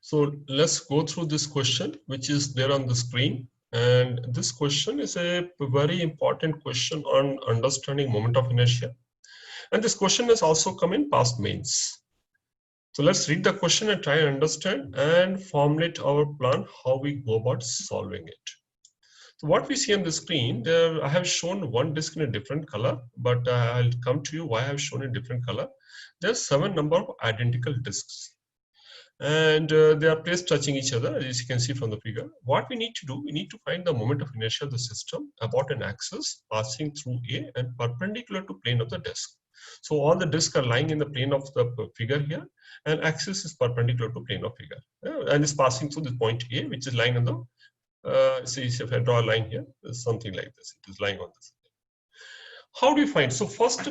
So let's go through this question, which is there on the screen. And this question is a very important question on understanding moment of inertia. And this question has also come in past mains. So let's read the question and try and understand and formulate our plan, how we go about solving it. So what we see on the screen, there I have shown one disk in a different color, but I'll come to you why I have shown a different color. There's 7 number of identical disks, and they are placed touching each other, as you can see from the figure. What we need to do, we need to find the moment of inertia of the system about an axis passing through A and perpendicular to plane of the disk. So all the disks are lying in the plane of the figure here, and axis is perpendicular to plane of figure, and is passing through the point A, which is lying on the see if I draw a line here, something like this, it is lying on this. How do you find? So first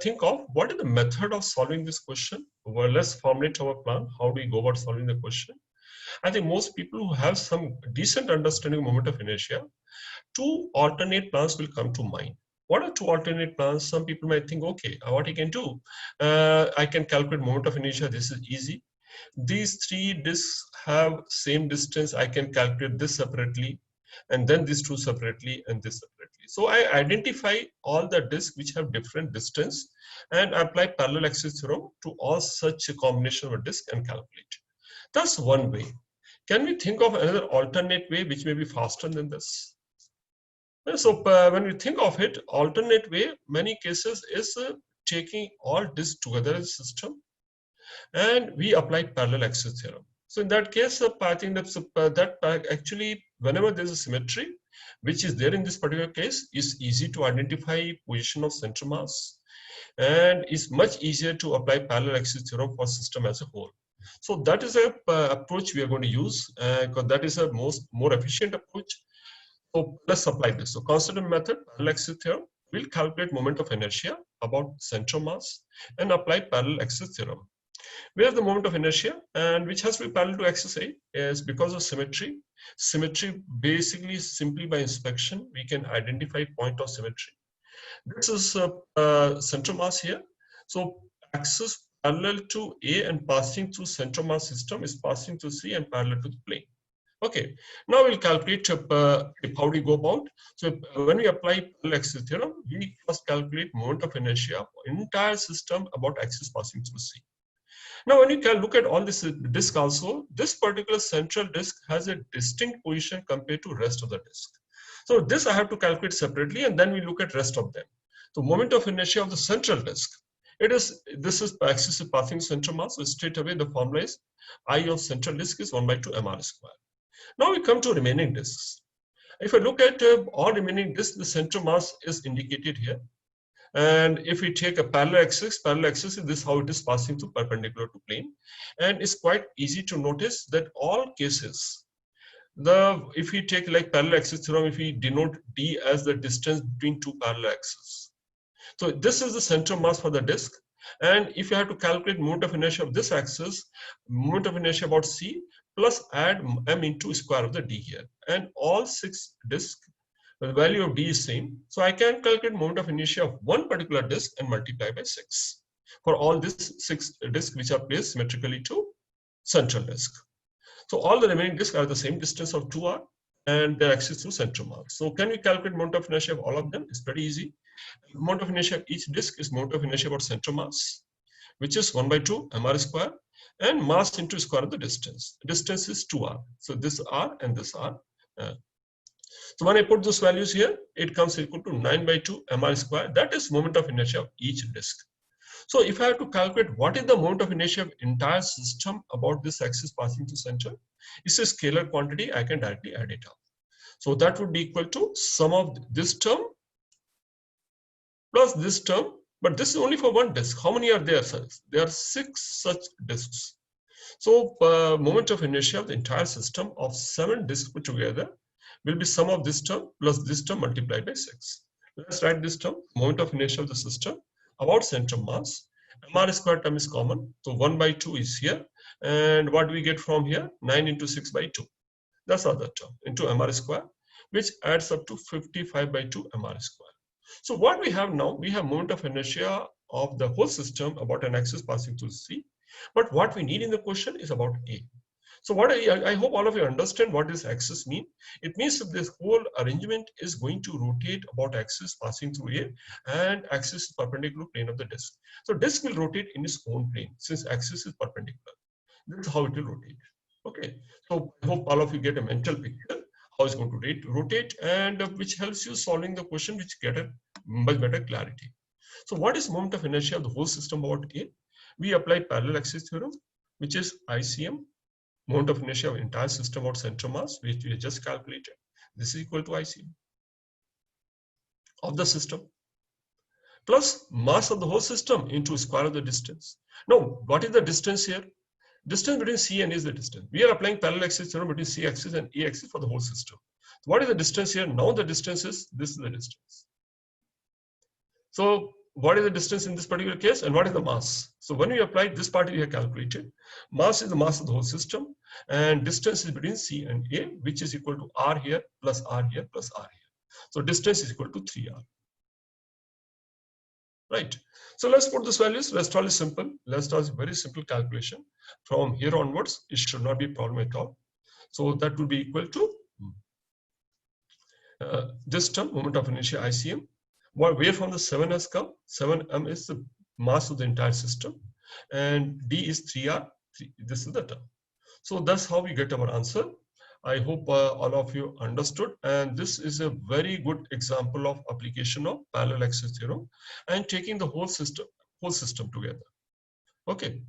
think of what is the method of solving this question. Well, let's formulate our plan. How do we go about solving the question? I think most people who have some decent understanding of moment of inertia, two alternate plans will come to mind. What are two alternate plans? Some people might think, okay, what I can do, I can calculate moment of inertia. This is easy. These three disks have same distance. I can calculate this separately, and then these two separately, and this separately. So I identify all the disks which have different distance and apply parallel axis theorem to all such a combination of a disk and calculate. That's one way. Can we think of another alternate way which may be faster than this? So when we think of it, alternate way, many cases is taking all disks together as a system, and we apply parallel axis theorem. So in that case, I think that actually, whenever there's a symmetry, which is there in this particular case, is easy to identify position of center mass, and is much easier to apply parallel axis theorem for system as a whole. So that is a approach we are going to use, because that is a more efficient approach. So let's apply this. So consider method, parallel axis theorem. We'll calculate moment of inertia about center mass and apply parallel axis theorem. Where the moment of inertia, and which has to be parallel to axis A, is because of symmetry. Symmetry basically simply by inspection we can identify point of symmetry. This is center mass here. So axis parallel to A and passing through center mass system is passing through C and parallel to the plane. Okay, now we'll calculate how do we go about. So when we apply parallel axis theorem, we first calculate moment of inertia of entire system about axis passing through C. Now, when you can look at all this disk also, this particular central disk has a distinct position compared to rest of the disk. So this I have to calculate separately, and then we look at rest of them. So moment of inertia of the central disk, this is axis is passing center mass, so straight away the formula is I of central disk is 1/2 mr square. Now we come to remaining disks. If I look at all remaining disks, the center mass is indicated here. And if we take a parallel axis is this how it is passing through perpendicular to plane. And it's quite easy to notice that all cases, if we take like parallel axis theorem, if we denote D as the distance between two parallel axes. So this is the center mass for the disk. And if you have to calculate moment of inertia of this axis, moment of inertia about C, plus add m into square of the D here. And all 6 disks, the value of D is same. So I can calculate moment of inertia of one particular disk and multiply by 6 for all these 6 disks which are placed symmetrically to central disk. So all the remaining disks are the same distance of 2r and their axis through center mass. So can we calculate moment of inertia of all of them? It's pretty easy. Moment of inertia of each disk is moment of inertia about center mass, which is 1/2 mr square, and mass into square of the distance. The distance is 2r. So this r and this r. So when I put those values here, it comes equal to 9/2 mr square. That is moment of inertia of each disk. So if I have to calculate what is the moment of inertia of entire system about this axis passing through center, it's a scalar quantity. I can directly add it up. So that would be equal to sum of this term plus this term, but this is only for one disk. How many are there? There are 6 such disks. So moment of inertia of the entire system of 7 disks put together will be sum of this term plus this term multiplied by 6. Let's write this term, moment of inertia of the system about center mass. Mr square term is common, so 1/2 is here. And what do we get from here? 9 into 6/2. That's other term into mr square, which adds up to 55/2 mr square. So what we have now, we have moment of inertia of the whole system about an axis passing through C. But what we need in the question is about A. So what I hope all of you understand what this axis mean. It means that this whole arrangement is going to rotate about axis passing through A, and axis is perpendicular to plane of the disk. So disk will rotate in its own plane since axis is perpendicular. This is how it will rotate. Okay, so I hope all of you get a mental picture how it's going to rotate, and which helps you solving the question, which get a much better clarity. So what is moment of inertia of the whole system about A? We apply parallel axis theorem, which is ICM, moment of inertia of entire system about center mass, which we just calculated. This is equal to ICM of the system plus mass of the whole system into square of the distance. Now, what is the distance here? Distance between C and A is the distance. We are applying parallel axis theorem between C axis and A axis for the whole system. So what is the distance here? Now the distance is, this is the distance. So what is the distance in this particular case, and what is the mass? So when we apply this part, we have calculated. Mass is the mass of the whole system, and distance is between C and A, which is equal to R here plus R here plus R here. So distance is equal to 3R. Right. So let's put this values. Rest-all is simple. Rest-all is very simple calculation. From here onwards, it should not be a problem at all. So that would be equal to this term, moment of inertia ICM. Where from the 7 has come? 7m is the mass of the entire system, and D is 3R. This is the term. So that's how we get our answer. I hope all of you understood, and this is a very good example of application of parallel axis theorem and taking the whole system together. Okay.